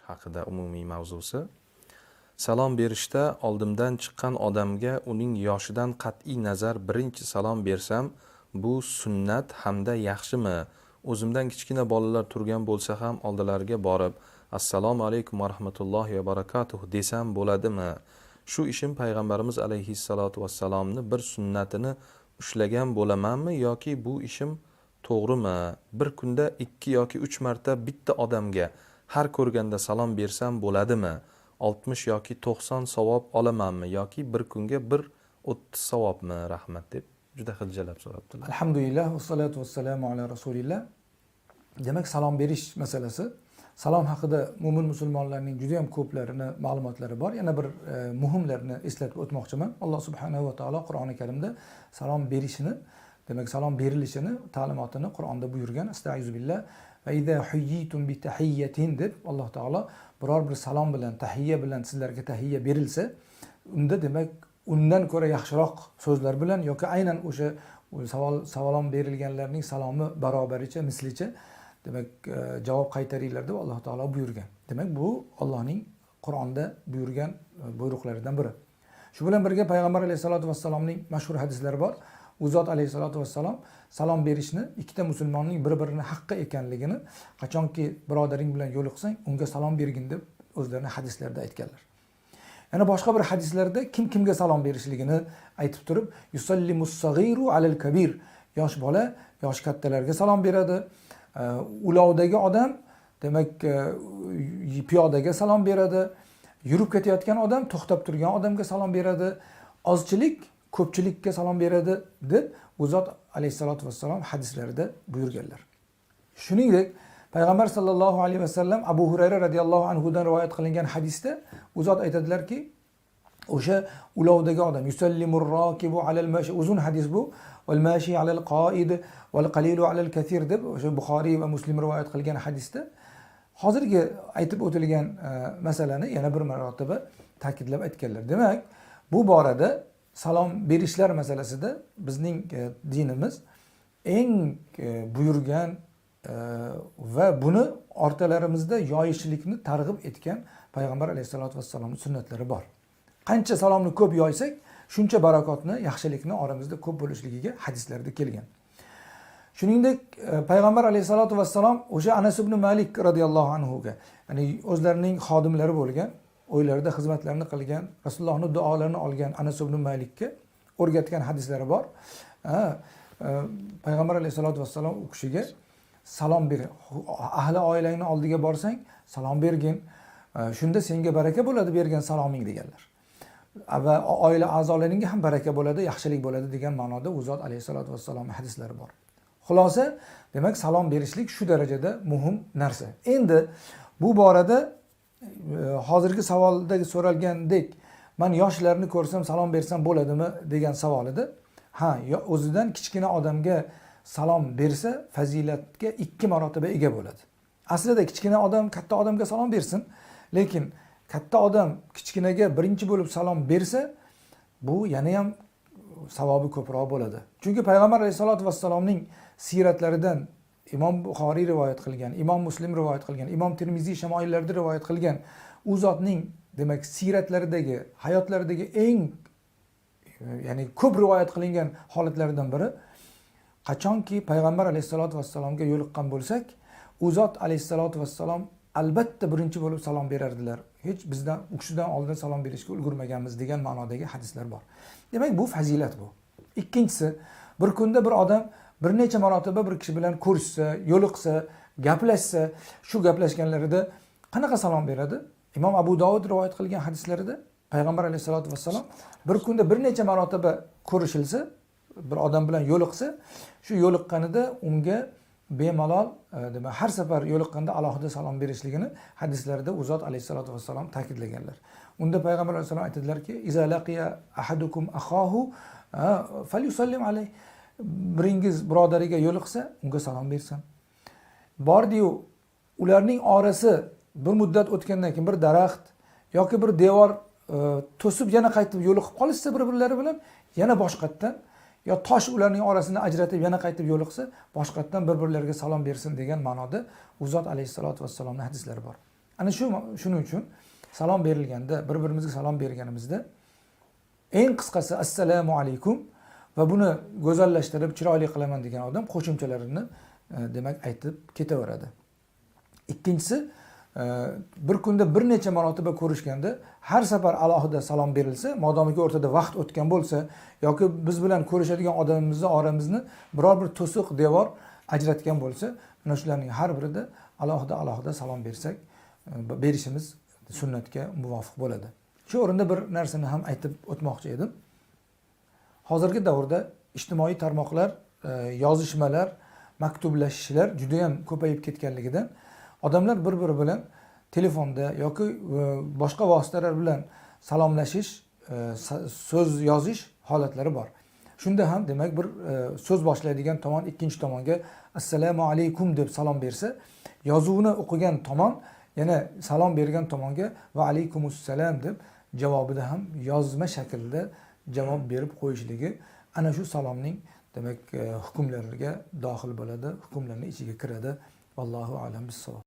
haqida umumiy mavzusi. Salom berishda oldimdan chiqqan odamga uning yoshidan qat'iy nazar birinchi salom bersam, bu sunnat hamda yaxshimi? O'zimdan kichkina bolalar turgan bo'lsa ham oldilariga borib, assalomu alaykum va rahmatullohi va barakatuh desam bo'ladimi? Shu ishim payg'ambarimiz alayhissalatu vassalomni bir sunnatini ushlagan bo'lamanmi yoki bu ishim to'g'rimi? Bir kunda 2 yoki 3 marta bitta odamga har ko'rganda salom bersam bo'ladimi? 60 yoki 90 savob olamanmi yoki bir kunga 30 savobmi? Rahmat deb juda xiljalab so'rabdilar. Alhamdulillah va salatu vassalamu ala rasulillah. Demak, salom berish masalasi. Salom haqida mo'min musulmonlarning juda ham ko'plarini ma'lumotlari bor. Yana bir muhimlarni eslatib o'tmoqchiman. Alloh subhanahu va taolo Qur'oni Karimda salom berishini, demak salom berilishini, ta'limotini Qur'onda buyurgan. Astagfiru billah va idza huyyitum bi tahiyyatin deb Alloh taolo biror bir salom bilan, tahiyya bilan sizlarga tahiyya berilsa, unda demak undan ko'ra yaxshiroq so'zlar bilan yoki aynan o'sha salom berilganlarning salomi barobaricha, mislicha demak javob qaytaringlar deb Alloh taolo buyurgan. Demak bu Allohning Qur'onda buyurgan buyruqlaridan biri. Shu bilan birga payg'ambar alayhisolatu vassalomning mashhur hadislari bor. U zot alayhisolatu vassalom salom berishni ikkita musulmonning bir-birini haqqi ekanligini, qachonki birodaring bilan yo'liqsang, unga salom bergin deb o'zlarini hadislarida aytganlar. Yana boshqa bir hadislarda kim kimga salom berishligini aytib turib, yusallimus saghiru alal kabir, yosh bola yosh kattalarga salom beradi. Ulovdagi odam demak piyodaga salom beradi. Yurib ketayotgan odam to'xtab turgan odamga salom beradi. Ozchilik ko'pchilikka salom beradi deb u zot alayhisolatu vassalom hadislarida buyurganlar. Shuningdek, payg'ambar sallallohu alayhi vasallam Abu Hurayra radhiyallohu anhu dan rivoyat qilingan hadisda u zot aytadilarki, o'sha ulovdagi odam yusallimur rokibu alal mashi, uzun hadis bu, val mashi alal qoid val qalilu alal kathir deb o'sha Buxoriy va Muslim rivoyat qilgan hadisda hozirgi aytib o'tilgan masalani yana bir marotaba ta'kidlab aytganlar. Demak, bu borada salom berishlar masalasida bizning dinimiz eng buyurgan va buni ortalarimizda yoyishlikni targ'ib etgan payg'ambar alayhisolatu vassalomning sunnatlari bor. Qancha salomni ko'p yoysak, shuncha barakotni, yaxshilikni oramizda ko'p bo'lishligiga hadislarda kelgan. Shuningdek, payg'ambar alayhisolatu vassalom o'sha Anas ibn Malik radhiyallohu anhu ga, ya'ni o'zlarining xodimlari bo'lgan, o'ylarida xizmatlarini qilgan, Rasulullohning duolarini olgan Anas ibn Malikka o'rgatgan hadislari bor. Payg'ambar alayhisolatu vassalom u kishiga salom ber. Ahli oilangning oldiga borsang, salom bergin. Shunda senga baraka bo'ladi bergan saloming deganlar. Va oila a'zolaringga ham baraka bo'ladi, yaxshilik bo'ladi degan ma'noda u zot alayhisolatu vassalomning hadislari bor. Xulosa, demak salom berishlik shu darajada muhim narsa. Endi bu borada hozirgi savoldagi so'ralgandek, men yoshlarni ko'rsam salom bersam bo'ladimi degan savol edi. O'zidan kichkina odamga salom bersa fazilatga 2 marotaba ega bo'ladi. Aslida kichkina odam katta odamga salom bersin, lekin katta odam kichkinaga birinchi bo'lib salom bersa, bu yana ham savobi ko'proq bo'ladi. Chunki payg'ambar alayhisolatu vassalomning siratlaridan Imom Buxoriy rivoyat qilgan, Imom Muslim rivoyat qilgan, Imom Tirmiziy shamoillarida rivoyat qilgan u zotning demak siratlaridagi, hayotlaridagi eng ya'ni ko'p rivoyat qilingan holatlaridan biri, qachonki payg'ambar alayhisolatu vassalomga yo'liqqan bo'lsak, u zot alayhisolatu vassalom albatta birinchi bo'lib salom berardilar. Hech bizdan u kishidan oldin salom berishga ulgurmaganmiz degan ma'nodagi hadislar bor. Demak, bu fazilat bu. Ikkinchisi, bir kunda bir odam bir necha marotaba bir kishi bilan ko'rishsa, yo'liqsa, gaplashsa, shu gaplashganlarida qanaqa salom beradi? Imom Abu Dovud rivoyat qilgan hadislarida payg'ambar alayhisolatu vassalom bir kunda bir necha marotaba ko'rishilsa, bir odam bilan yo'liqsa, shu yo'liqqanida unga bemalol demak har safar yo'liqqanda alohida salom berishligini hadislarida u zot alayhisolatu vassalom ta'kidlaganlar. Unda payg'ambar alayhisolatu vassalom aytadilarki, "Iza laqiya ahadukum akhahu falyusallim alayh." Biringiz birodariga yo'liqsa, unga salom bersin. Bordi-yu, ularning orasi bir muddat o'tgandan keyin bir daraxt yoki bir devor to'sib yana qaytib yo'liqib qolishsa bir-birlari bilan, yana boshqatdan yo tosh ularning orasini ajratib yana qaytib yo'liqsa, boshqatdan bir-birlariga salom bersin degan ma'noda u zot alayhisolatu vassalomning hadislari bor. Ana shuning uchun salom berilganda, bir-birimizga salom berganimizda eng qisqasi assalomu alaykum va buni go'zallashtirib, chiroyli qilaman degan odam qo'shimchalarini demak aytib ketaveradi. Ikkinchisi, bir kunda bir necha marotaba ko'rishganda har safar alohida salom berilsa, modomiki o'rtada vaqt o'tgan bo'lsa yoki biz bilan ko'rishadigan odamimizni oramizni biror bir to'siq devor ajratgan bo'lsa, mana shularning har birida alohida salom berishimiz sunnatga muvofiq bo'ladi. Shu o'rinda bir narsani ham aytib o'tmoqchi edim. Hozirgi davrda ijtimoiy tarmoqlar, yozishmalar, maktublashishlar juda ham ko'payib ketganligidan odamlar bir-biri bilan telefonda yoki boshqa vositalar bilan salomlashish, so'z yozish holatlari bor. Shunda ham demak bir so'z boshlaydigan tomon ikkinchi tomonga assalomu alaykum deb salom bersa, yozuvni o'qigan tomon yana salom bergan tomonga va alaykumussalam deb javobida ham yozma shaklda javob berib qo'yishligi ana shu salomning demak hukmlariga dohil bo'ladi, hukmlarning ichiga kiradi. Vallohu a'lam bis-savob.